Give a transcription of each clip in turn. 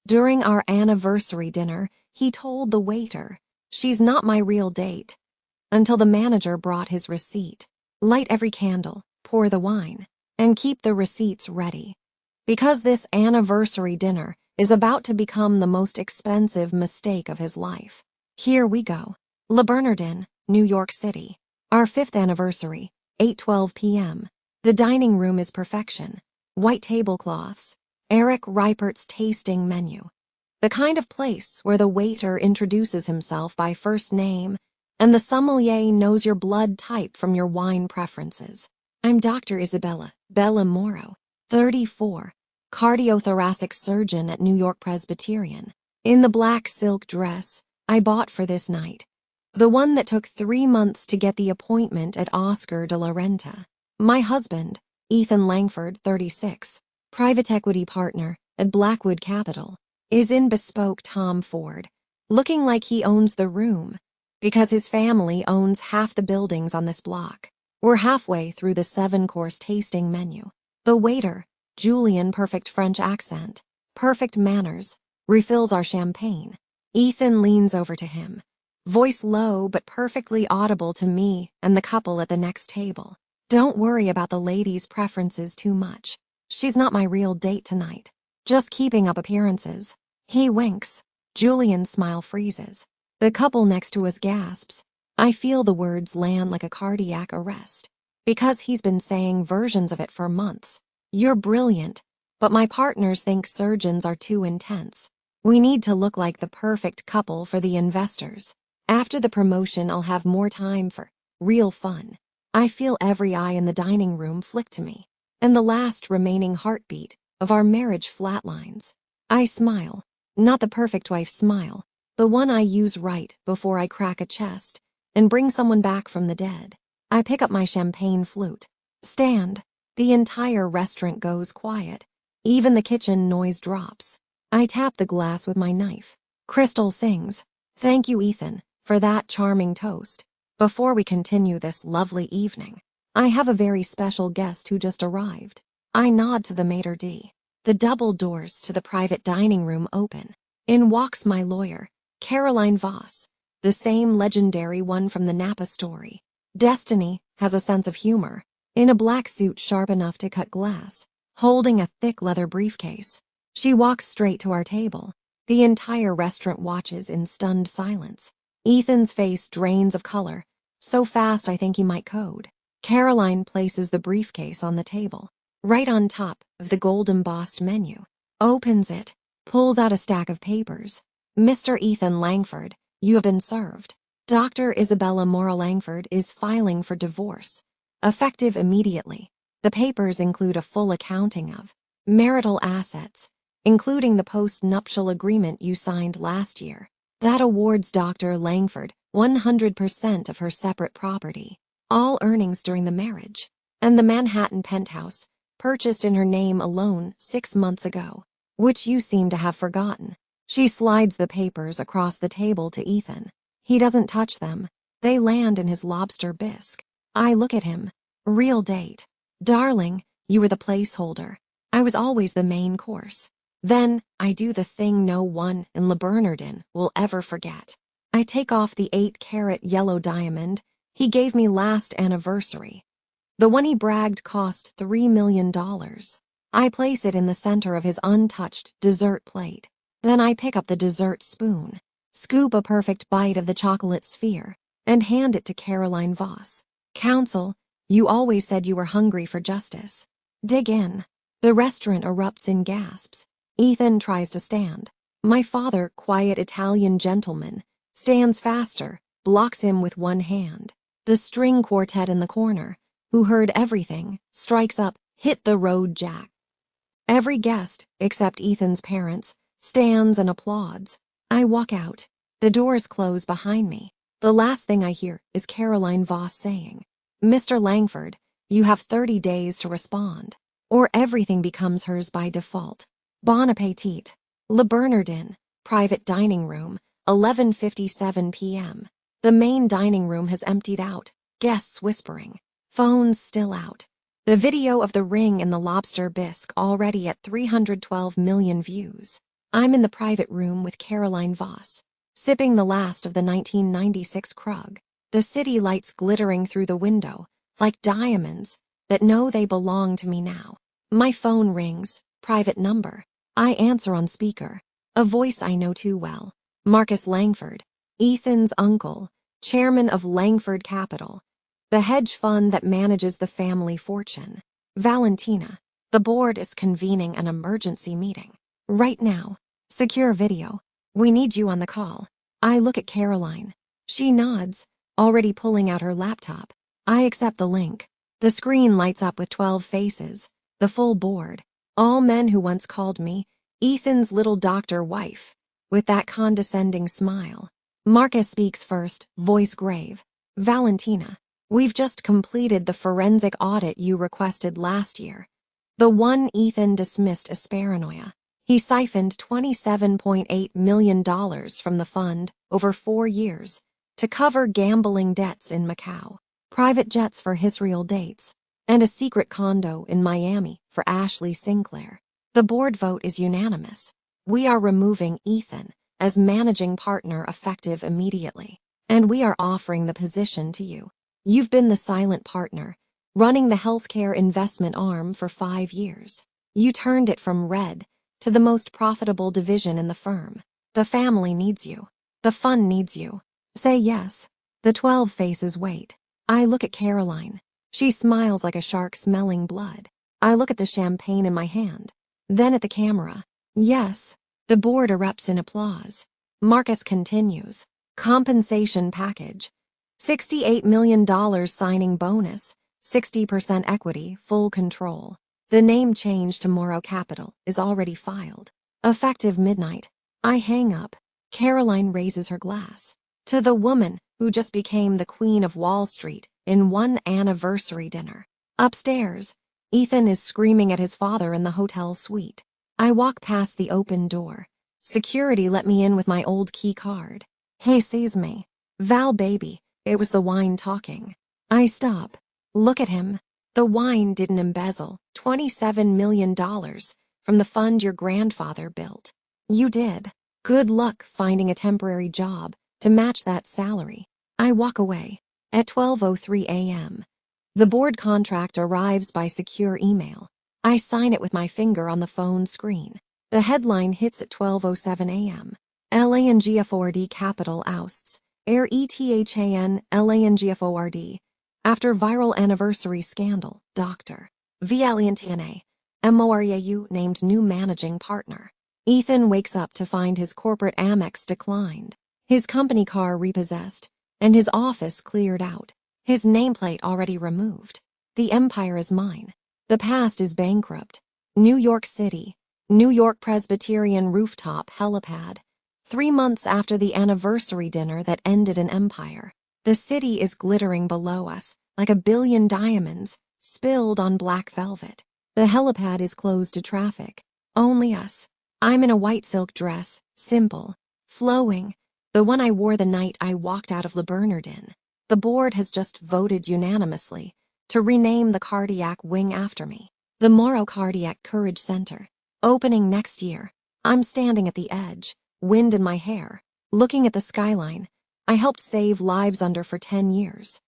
During our anniversary dinner, he told the waiter, "She's not my real date," until the manager brought his receipt. Light every candle, pour the wine, and keep the receipts ready. Because this anniversary dinner is about to become the most expensive mistake of his life. Here we go. Le Bernardin, New York City. Our 5th anniversary, 8:12 p.m. The dining room is perfection. White tablecloths. Eric Reipert's tasting menu. The kind of place where the waiter introduces himself by first name and the sommelier knows your blood type from your wine preferences. I'm Dr. Isabella Bella Morrow, 34, cardiothoracic surgeon at New York Presbyterian, in the black silk dress I bought for this night, the one that took 3 months to get the appointment at Oscar de la Renta. My husband, Ethan Langford, 36, private equity partner at Blackwood Capital, is in bespoke Tom Ford, looking like he owns the room, because his family owns half the buildings on this block. We're halfway through the 7-course tasting menu. The waiter, Julian, perfect French accent, perfect manners, refills our champagne. Ethan leans over to him, voice low but perfectly audible to me and the couple at the next table. "Don't worry about the lady's preferences too much. She's not my real date tonight. Just keeping up appearances." He winks. Julian's smile freezes. The couple next to us gasps. I feel the words land like a cardiac arrest, because he's been saying versions of it for months. "You're brilliant, but my partners think surgeons are too intense. We need to look like the perfect couple for the investors. After the promotion, I'll have more time for real fun." I feel every eye in the dining room flick to me, and the last remaining heartbeat of our marriage flatlines. I smile, not the perfect wife smile, the one I use right before I crack a chest and bring someone back from the dead. I pick up my champagne flute. Stand. The entire restaurant goes quiet. Even the kitchen noise drops. I tap the glass with my knife. Crystal sings, "Thank you, Ethan, for that charming toast. Before we continue this lovely evening, I have a very special guest who just arrived." I nod to the maitre d'. The double doors to the private dining room open. In walks my lawyer, Caroline Voss, the same legendary one from the Napa story. Destiny has a sense of humor, in a black suit sharp enough to cut glass, holding a thick leather briefcase. She walks straight to our table. The entire restaurant watches in stunned silence. Ethan's face drains of color, so fast I think he might code. Caroline places the briefcase on the table, right on top of the gold-embossed menu, opens it, pulls out a stack of papers. "Mr. Ethan Langford, you have been served. Dr. Isabella Morrow Langford is filing for divorce, effective immediately." The papers include a full accounting of marital assets, including the post-nuptial agreement you signed last year. That awards Dr. Langford 100% of her separate property, all earnings during the marriage, and the Manhattan penthouse, purchased in her name alone 6 months ago, which you seem to have forgotten. She slides the papers across the table to Ethan. He doesn't touch them. They land in his lobster bisque. I look at him. "Real date. Darling, you were the placeholder. I was always the main course." Then I do the thing no one in Le Bernardin will ever forget. I take off the 8-carat yellow diamond he gave me last anniversary. The one he bragged cost $3 million. I place it in the center of his untouched dessert plate. Then I pick up the dessert spoon, scoop a perfect bite of the chocolate sphere, and hand it to Caroline Voss. "Counsel, you always said you were hungry for justice. Dig in." The restaurant erupts in gasps. Ethan tries to stand. My father, quiet Italian gentleman, stands faster, blocks him with one hand. The string quartet in the corner, who heard everything, strikes up "Hit the Road, Jack." Every guest, except Ethan's parents, stands and applauds. I walk out. The doors close behind me. The last thing I hear is Caroline Voss saying, "Mr. Langford, you have 30 days to respond, or everything becomes hers by default. Bon appetit." Le Bernardin, private dining room, 11:57 p.m. The main dining room has emptied out, guests whispering, phones still out. The video of the ring and the lobster bisque already at 312 million views. I'm in the private room with Caroline Voss, sipping the last of the 1996 Krug, the city lights glittering through the window like diamonds that know they belong to me now. My phone rings, private number. I answer on speaker, a voice I know too well. Marcus Langford, Ethan's uncle, chairman of Langford Capital, the hedge fund that manages the family fortune. Valentina, the board is convening an emergency meeting. Right now. Secure video. We need you on the call. I look at Caroline. She nods, already pulling out her laptop. I accept the link. The screen lights up with 12 faces, the full board. All men who once called me Ethan's little doctor wife, with that condescending smile. Marcus speaks first, voice grave. Valentina, we've just completed the forensic audit you requested last year. The one Ethan dismissed as paranoia. He siphoned $27.8 million from the fund over 4 years to cover gambling debts in Macau, private jets for his real dates, and a secret condo in Miami for Ashley Sinclair. The board vote is unanimous. We are removing Ethan as managing partner effective immediately, and we are offering the position to you. You've been the silent partner, running the healthcare investment arm for 5 years. You turned it from red to the most profitable division in the firm. The family needs you. The fund needs you. Say yes. The 12 faces wait. I look at Caroline. She smiles like a shark smelling blood. I look at the champagne in my hand. Then at the camera. Yes. The board erupts in applause. Marcus continues. Compensation package. $68 million signing bonus. 60% equity, full control. The name change to Morrow Capital is already filed. Effective midnight. I hang up. Caroline raises her glass. To the woman who just became the queen of Wall Street in one anniversary dinner. Upstairs, Ethan is screaming at his father in the hotel suite. I walk past the open door. Security let me in with my old key card. He sees me. Val baby, it was the wine talking. I stop. Look at him. The wine didn't embezzle $27 million from the fund your grandfather built. You did. Good luck finding a temporary job to match that salary. I walk away. At 12:03 a.m., the board contract arrives by secure email. I sign it with my finger on the phone screen. The headline hits at 12:07 a.m. LANGFORD Capital ousts. Air ETHAN LANGFORD. After viral anniversary scandal, Dr. Valentina Moriau named new managing partner. Ethan wakes up to find his corporate Amex declined, his company car repossessed, and his office cleared out. His nameplate already removed. The empire is mine. The past is bankrupt. New York City, New York Presbyterian rooftop helipad. 3 months after the anniversary dinner that ended an empire. The city is glittering below us, like a billion diamonds spilled on black velvet. The helipad is closed to traffic. Only us. I'm in a white silk dress, simple, flowing, the one I wore the night I walked out of Le Bernardin. The board has just voted unanimously to rename the cardiac wing after me. The Morrow Cardiac Courage Center. Opening next year. I'm standing at the edge, wind in my hair, looking at the skyline I helped save lives under for 10 years.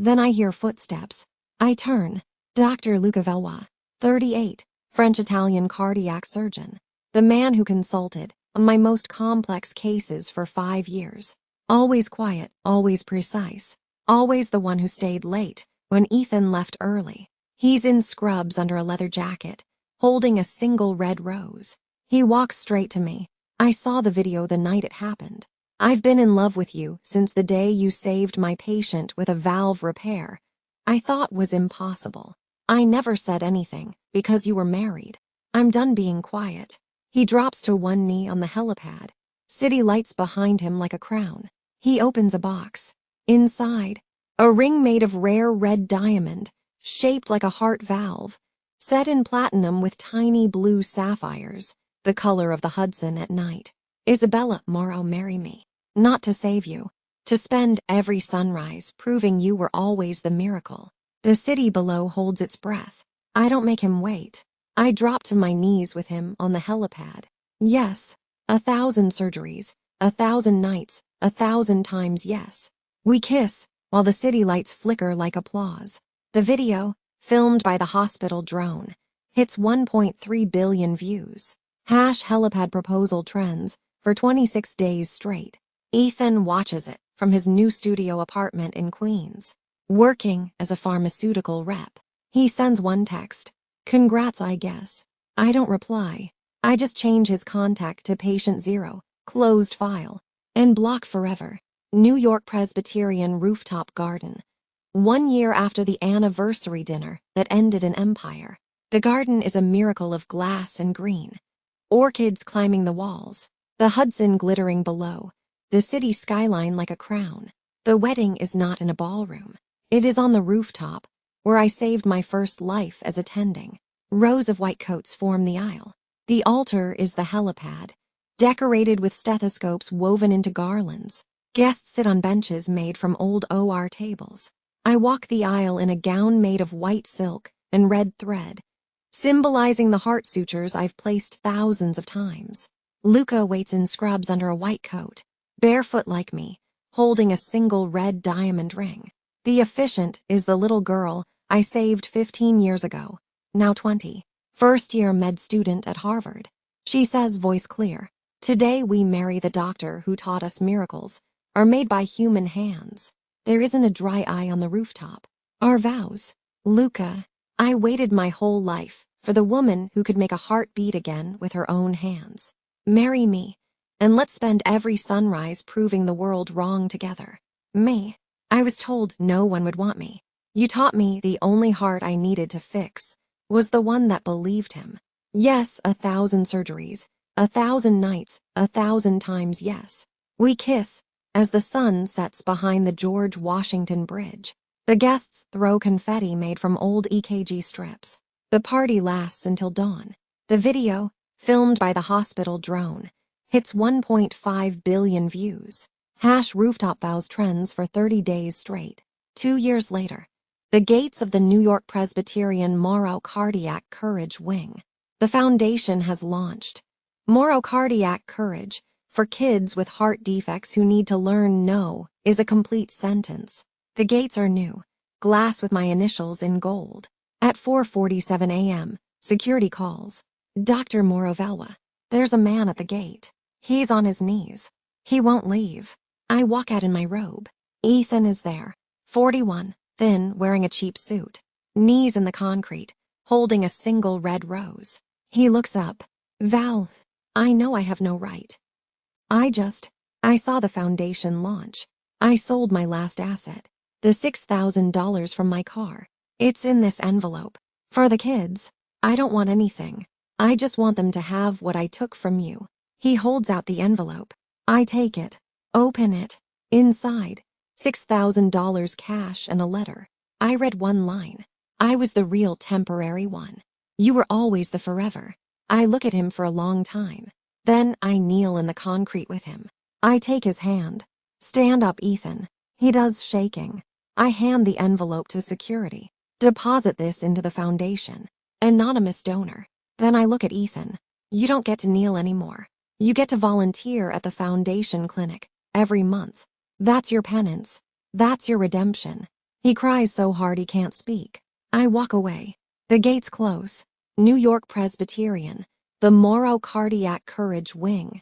Then I hear footsteps. I turn. Dr. Luca Valois, 38, French-Italian cardiac surgeon. The man who consulted on my most complex cases for 5 years. Always quiet, always precise. Always the one who stayed late when Ethan left early. He's in scrubs under a leather jacket, holding a single red rose. He walks straight to me. I saw the video the night it happened. I've been in love with you since the day you saved my patient with a valve repair I thought was impossible. I never said anything because you were married. I'm done being quiet. He drops to one knee on the helipad. City lights behind him like a crown. He opens a box. Inside, a ring made of rare red diamond, shaped like a heart valve, set in platinum with tiny blue sapphires, the color of the Hudson at night. Isabella Morrow, marry me. Not to save you, to spend every sunrise proving you were always the miracle. The city below holds its breath. I don't make him wait. I drop to my knees with him on the helipad. Yes. 1,000 surgeries, 1,000 nights, 1,000 times yes. We kiss, while the city lights flicker like applause. The video, filmed by the hospital drone, hits 1.3 billion views. Helipad proposal trends for 26 days straight. Ethan watches it from his new studio apartment in Queens. Working as a pharmaceutical rep, he sends one text. Congrats, I guess. I don't reply. I just change his contact to patient 0, closed file, and block forever. New York Presbyterian rooftop garden. 1 year after the anniversary dinner that ended in empire. The garden is a miracle of glass and green. Orchids climbing the walls, the Hudson glittering below, the city skyline like a crown. The wedding is not in a ballroom. It is on the rooftop, where I saved my first life as attending. Rows of white coats form the aisle. The altar is the helipad, decorated with stethoscopes woven into garlands. Guests sit on benches made from old OR tables. I walk the aisle in a gown made of white silk and red thread, symbolizing the heart sutures I've placed thousands of times. Luca waits in scrubs under a white coat, barefoot like me, holding a single red diamond ring. The officiant is the little girl I saved 15 years ago, now 20, first-year med student at Harvard. She says, voice clear, "Today we marry the doctor who taught us miracles are made by human hands." There isn't a dry eye on the rooftop. Our vows. Luca, I waited my whole life for the woman who could make a heart beat again with her own hands. Marry me, and let's spend every sunrise proving the world wrong together. Me. I was told no one would want me. You taught me the only heart I needed to fix was the one that believed him. Yes, 1,000 surgeries, 1,000 nights, 1,000 times yes. We kiss as the sun sets behind the George Washington Bridge. The guests throw confetti made from old EKG strips. The party lasts until dawn. The video, filmed by the hospital drone, hits 1.5 billion views. Rooftop vows trends for 30 days straight. 2 years later, the gates of the New York Presbyterian Morrow Cardiac Courage Wing. The foundation has launched. Morrow Cardiac Courage, for kids with heart defects who need to learn no is a complete sentence. The gates are new, glass with my initials in gold. At 4:47 a.m., security calls. Dr. Morovelwa, there's a man at the gate. He's on his knees. He won't leave. I walk out in my robe. Ethan is there, 41, thin, wearing a cheap suit, knees in the concrete, holding a single red rose. He looks up. Val, I know I have no right. I saw the foundation launch. I sold my last asset, the $6,000 from my car. It's in this envelope. For the kids, I don't want anything. I just want them to have what I took from you. He holds out the envelope. I take it, open it. Inside, $6,000 cash and a letter. I read one line. I was the real temporary one. You were always the forever. I look at him for a long time. Then I kneel in the concrete with him. I take his hand. Stand up, Ethan. He does, shaking. I hand the envelope to security. Deposit this into the foundation. Anonymous donor. Then I look at Ethan. You don't get to kneel anymore. You get to volunteer at the foundation clinic every month. That's your penance. That's your redemption. He cries so hard he can't speak. I walk away. The gates close. New York Presbyterian. The Morrow Cardiac Courage Wing.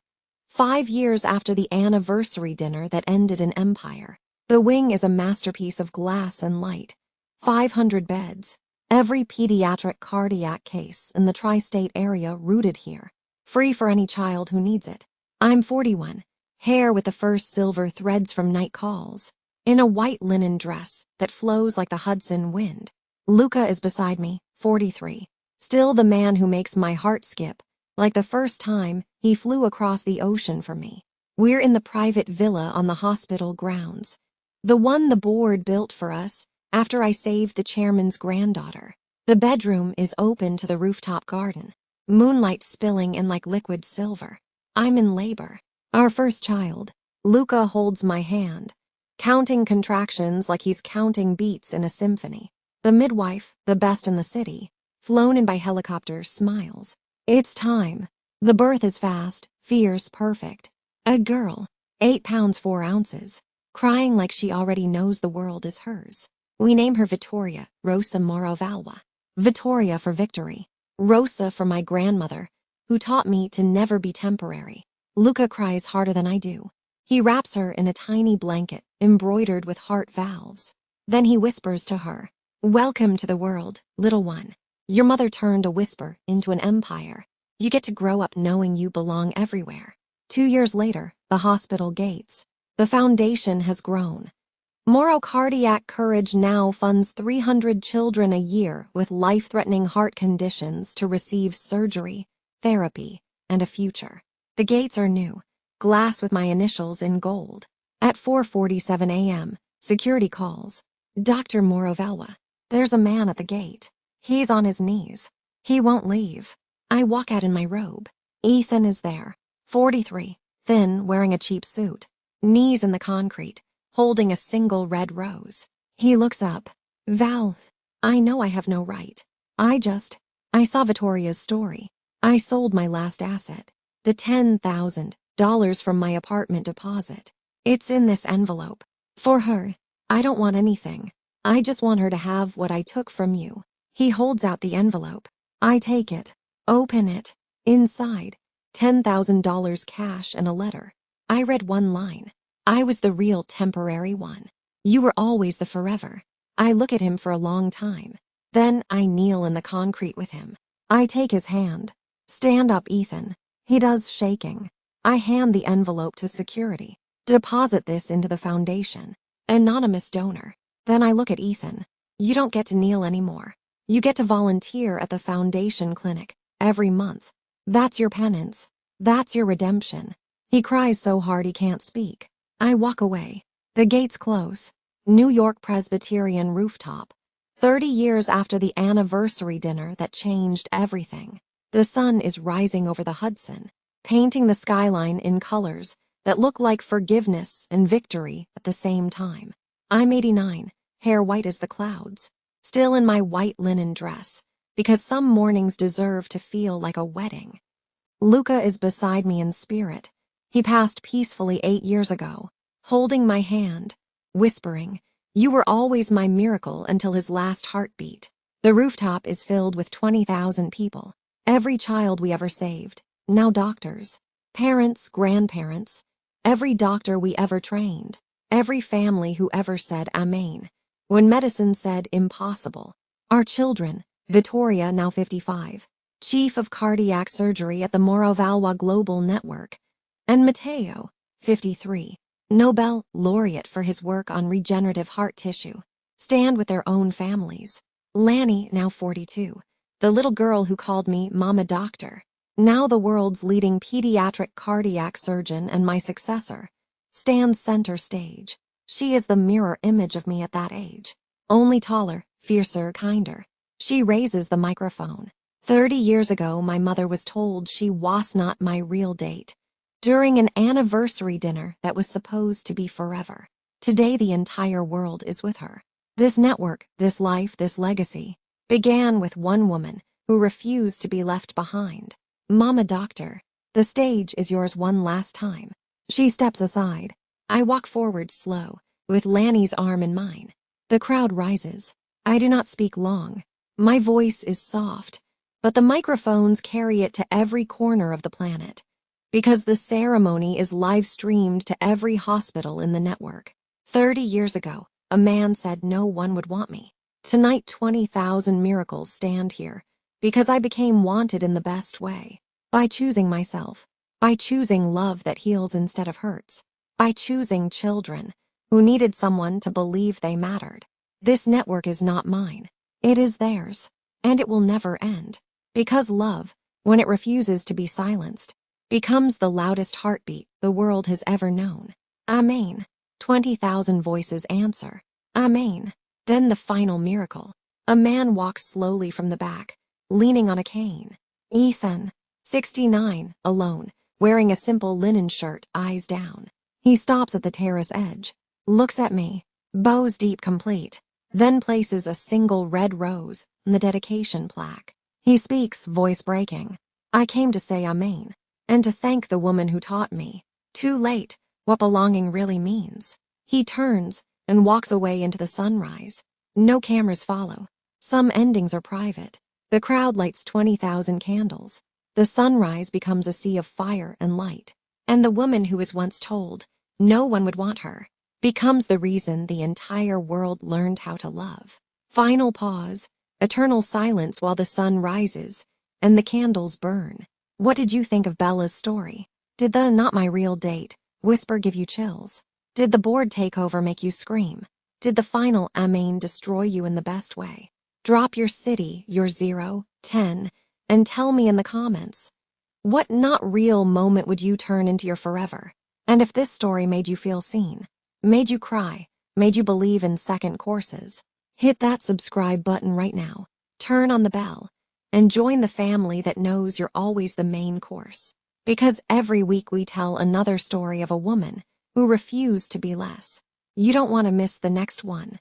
5 years after the anniversary dinner that ended in empire. The wing is a masterpiece of glass and light. 500 beds. Every pediatric cardiac case in the tri-state area rooted here. Free for any child who needs it. I'm 41. Hair with the first silver threads from night calls. In a white linen dress that flows like the Hudson wind. Luca is beside me, 43. Still the man who makes my heart skip, like the first time he flew across the ocean for me. We're in the private villa on the hospital grounds. The one the board built for us after I saved the chairman's granddaughter. The bedroom is open to the rooftop garden. Moonlight spilling in like liquid silver. I'm in labor. Our first child. Luca holds my hand, counting contractions like he's counting beats in a symphony. The midwife, the best in the city, flown in by helicopter, smiles. It's time. The birth is fast, fierce, perfect. A girl, 8 pounds 4 ounces, crying like she already knows the world is hers. We name her Vittoria Rosa Morovalva. Vittoria for victory. Rosa for my grandmother, who taught me to never be temporary. Luca cries harder than I do. He wraps her in a tiny blanket embroidered with heart valves. Then he whispers to her, "Welcome to the world, little one." Your mother turned a whisper into an empire. You get to grow up knowing you belong everywhere. 2 years later, the hospital gates. The foundation has grown. Moro Cardiac Courage now funds 300 children a year with life-threatening heart conditions to receive surgery, therapy, and a future. The gates are new, glass with my initials in gold. At 4:47 a.m., security calls. Dr. Morovalva, there's a man at the gate. He's on his knees. He won't leave. I walk out in my robe. Ethan is there, 43, thin, wearing a cheap suit, knees in the concrete, holding a single red rose. He looks up. "Val, I know I have no right. I saw Vittoria's story. I sold my last asset, the $10,000 from my apartment deposit. It's in this envelope. For her, I don't want anything. I just want her to have what I took from you." He holds out the envelope. I take it, open it. Inside, $10,000 cash and a letter. I read one line. "I was the real temporary one. You were always the forever." I look at him for a long time. Then I kneel in the concrete with him. I take his hand. "Stand up, Ethan." He does, shaking. I hand the envelope to security. "Deposit this into the foundation. Anonymous donor." Then I look at Ethan. "You don't get to kneel anymore. You get to volunteer at the foundation clinic every month. That's your penance. That's your redemption." He cries so hard he can't speak. I walk away. The gates close. New York Presbyterian rooftop. 30 years after the anniversary dinner that changed everything. The sun is rising over the Hudson, painting the skyline in colors that look like forgiveness and victory at the same time. I'm 89, hair white as the clouds, still in my white linen dress, because some mornings deserve to feel like a wedding. Luca is beside me in spirit. He passed peacefully 8 years ago, holding my hand, whispering, "You were always my miracle," until his last heartbeat. The rooftop is filled with 20,000 people, every child we ever saved, now doctors, parents, grandparents, every doctor we ever trained, every family who ever said amen when medicine said impossible. Our children, Vittoria, now 55, chief of cardiac surgery at the Morovalva Global Network, and Matteo, 53, Nobel laureate for his work on regenerative heart tissue, stand with their own families. Lanny, now 42, the little girl who called me Mama Doctor, now the world's leading pediatric cardiac surgeon and my successor, stands center stage. She is the mirror image of me at that age, only taller, fiercer, kinder. She raises the microphone. 30 years ago, my mother was told she was not my real date during an anniversary dinner that was supposed to be forever. Today, the entire world is with her. This network, this life, this legacy began with one woman who refused to be left behind. Mama Doctor, the stage is yours one last time. She steps aside. I walk forward slow, with Lanny's arm in mine. The crowd rises. I do not speak long. My voice is soft, but the microphones carry it to every corner of the planet, because the ceremony is live-streamed to every hospital in the network. 30 years ago, a man said no one would want me. Tonight, 20,000 miracles stand here, because I became wanted in the best way. By choosing myself, by choosing love that heals instead of hurts, by choosing children who needed someone to believe they mattered. This network is not mine. It is theirs, and it will never end, because love, when it refuses to be silenced, becomes the loudest heartbeat the world has ever known. Amen. 20,000 voices answer. Amen. Then the final miracle. A man walks slowly from the back, leaning on a cane. Ethan, 69, alone, wearing a simple linen shirt, eyes down. He stops at the terrace edge, looks at me, bows deep complete, then places a single red rose on the dedication plaque. He speaks, voice breaking. "I came to say amen. and to thank the woman who taught me, too late, what belonging really means. He turns and walks away into the sunrise. No cameras follow. Some endings are private. The crowd lights 20,000 candles. The sunrise becomes a sea of fire and light. And the woman who was once told no one would want her becomes the reason the entire world learned how to love. Final pause, eternal silence while the sun rises and the candles burn. What did you think of Bella's story? Did the "not my real date" whisper give you chills? Did the board takeover make you scream? Did the final "Amain" destroy you in the best way? Drop your city, your 0, 10, and tell me in the comments. What not real moment would you turn into your forever? And if this story made you feel seen, made you cry, made you believe in second courses, hit that subscribe button right now, turn on the bell, and join the family that knows you're always the main course. Because every week we tell another story of a woman who refused to be less. You don't want to miss the next one.